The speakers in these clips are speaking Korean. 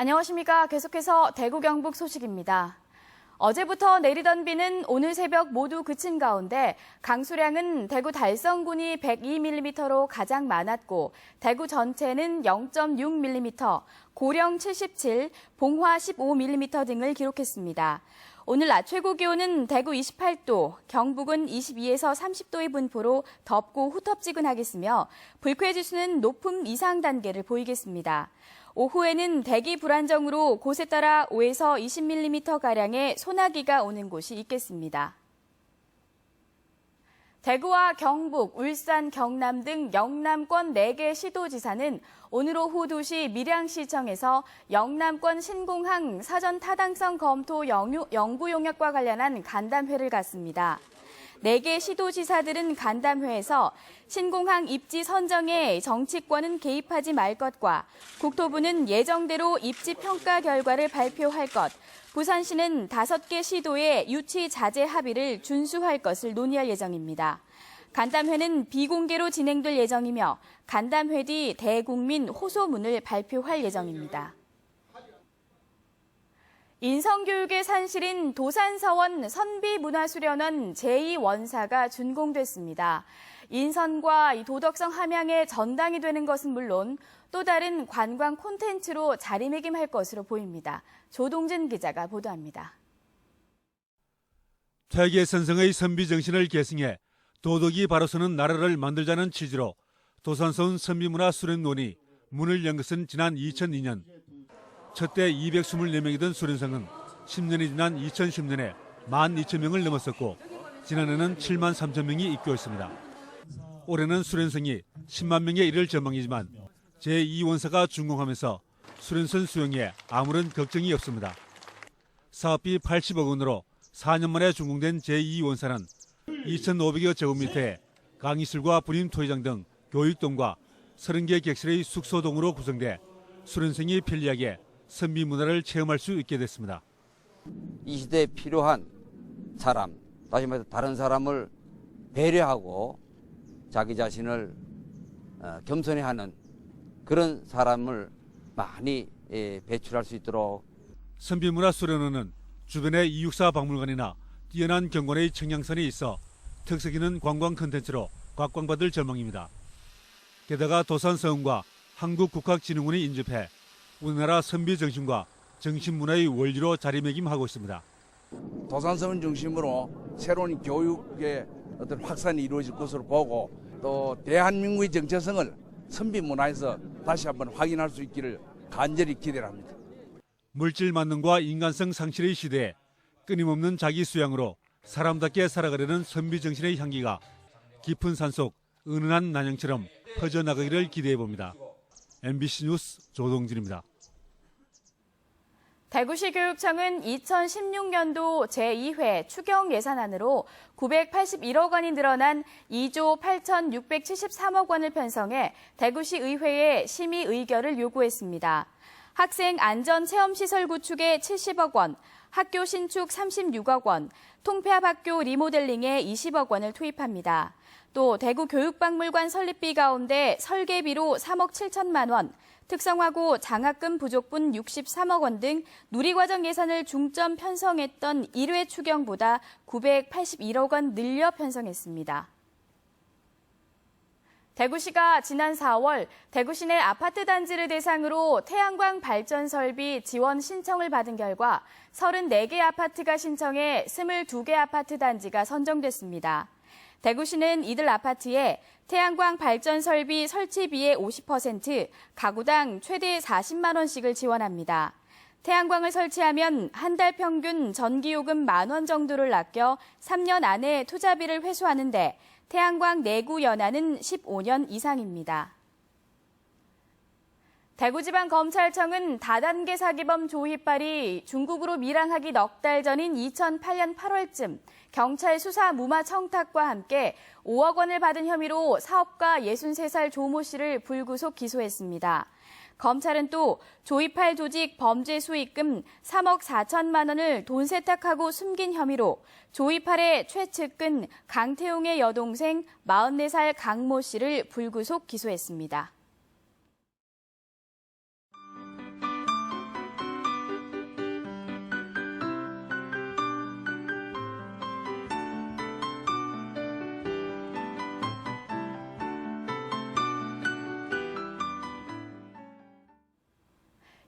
안녕하십니까. 계속해서 대구 경북 소식입니다. 어제부터 내리던 비는 오늘 새벽 모두 그친 가운데 강수량은 대구 달성군이 102mm로 가장 많았고 대구 전체는 0.6mm, 고령 77, 봉화 15mm 등을 기록했습니다. 오늘 낮 최고 기온은 대구 28도, 경북은 22에서 30도의 분포로 덥고 후텁지근하겠으며 불쾌지수는 높음 이상 단계를 보이겠습니다. 오후에는 대기 불안정으로 곳에 따라 5에서 20mm가량의 소나기가 오는 곳이 있겠습니다. 대구와 경북, 울산, 경남 등 영남권 4개 시도지사는 오늘 오후 2시 밀양시청에서 영남권 신공항 사전 타당성 검토 연구 용역과 관련한 간담회를 갖습니다. 4개 시도지사들은 간담회에서 신공항 입지 선정에 정치권은 개입하지 말 것과 국토부는 예정대로 입지 평가 결과를 발표할 것, 부산시는 5개 시도의 유치 자재 합의를 준수할 것을 논의할 예정입니다. 간담회는 비공개로 진행될 예정이며 간담회 뒤 대국민 호소문을 발표할 예정입니다. 인성교육의 산실인 도산서원 선비문화수련원 제2원사가 준공됐습니다. 인선과 도덕성 함양의 전당이 되는 것은 물론 또 다른 관광 콘텐츠로 자리매김할 것으로 보입니다. 조동진 기자가 보도합니다. 퇴계 선성의 선비 정신을 계승해 도덕이 바로 서는 나라를 만들자는 취지로 도산서원 선비문화수련원이 문을 연 것은 지난 2002년. 첫때 224명이던 수련생은 10년이 지난 2010년에 12,000명을 넘었었고 지난해는 7만 3천 명이 입교했습니다. 올해는 수련생이 10만 명에 이를 전망이지만 제2원사가 준공하면서 수련선 수용에 아무런 걱정이 없습니다. 사업비 80억 원으로 4년 만에 준공된 제2원사는 2,500여 제곱미터의 강의실과 분임 토의장 등 교육동과 30개 객실의 숙소동으로 구성돼 수련생이 편리하게 선비 문화를 체험할 수 있게 됐습니다. 이 시대에 필요한 사람, 다시 말해서 다른 사람을 배려하고 자기 자신을 겸손해하는 그런 사람을 많이 배출할 수 있도록. 선비문화수련원은 주변의 이육사 박물관이나 뛰어난 경관의 청량선이 있어 특색 있는 관광 콘텐츠로 각광받을 전망입니다. 게다가 도산서원과 한국국학진흥원이 인접해 우리나라 선비 정신과 정신문화의 원리로 자리매김하고 있습니다. 도산서원 중심으로 새로운 교육의 어떤 확산이 이루어질 것으로 보고 또 대한민국의 정체성을 선비 문화에서 다시 한번 확인할 수 있기를 간절히 기대를 합니다. 물질 만능과 인간성 상실의 시대에 끊임없는 자기 수양으로 사람답게 살아가려는 선비 정신의 향기가 깊은 산속 은은한 난영처럼 퍼져나가기를 기대해봅니다. MBC 뉴스 조동진입니다. 대구시 교육청은 2016년도 제2회 추경 예산안으로 981억 원이 늘어난 2조 8,673억 원을 편성해 대구시 의회에 심의 의결을 요구했습니다. 학생 안전체험시설 구축에 70억 원, 학교 신축 36억 원, 통폐합 학교 리모델링에 20억 원을 투입합니다. 또 대구 교육박물관 설립비 가운데 설계비로 3억 7천만 원, 특성화고 장학금 부족분 63억 원 등 누리과정 예산을 중점 편성했던 1회 추경보다 981억 원 늘려 편성했습니다. 대구시가 지난 4월 대구시 내 아파트 단지를 대상으로 태양광 발전 설비 지원 신청을 받은 결과 34개 아파트가 신청해 22개 아파트 단지가 선정됐습니다. 대구시는 이들 아파트에 태양광 발전 설비 설치비의 50%, 가구당 최대 40만 원씩을 지원합니다. 태양광을 설치하면 한 달 평균 전기요금 10,000원 정도를 아껴 3년 안에 투자비를 회수하는데 태양광 내구 연한은 15년 이상입니다. 대구지방검찰청은 다단계 사기범 조이팔이 중국으로 밀항하기 넉 달 전인 2008년 8월쯤 경찰 수사 무마 청탁과 함께 5억 원을 받은 혐의로 사업가 63살 조모 씨를 불구속 기소했습니다. 검찰은 또 조이팔 조직 범죄 수익금 3억 4천만 원을 돈 세탁하고 숨긴 혐의로 조이팔의 최측근 강태용의 여동생 44살 강모 씨를 불구속 기소했습니다.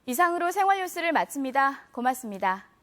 이상으로 생활뉴스를 마칩니다. 고맙습니다.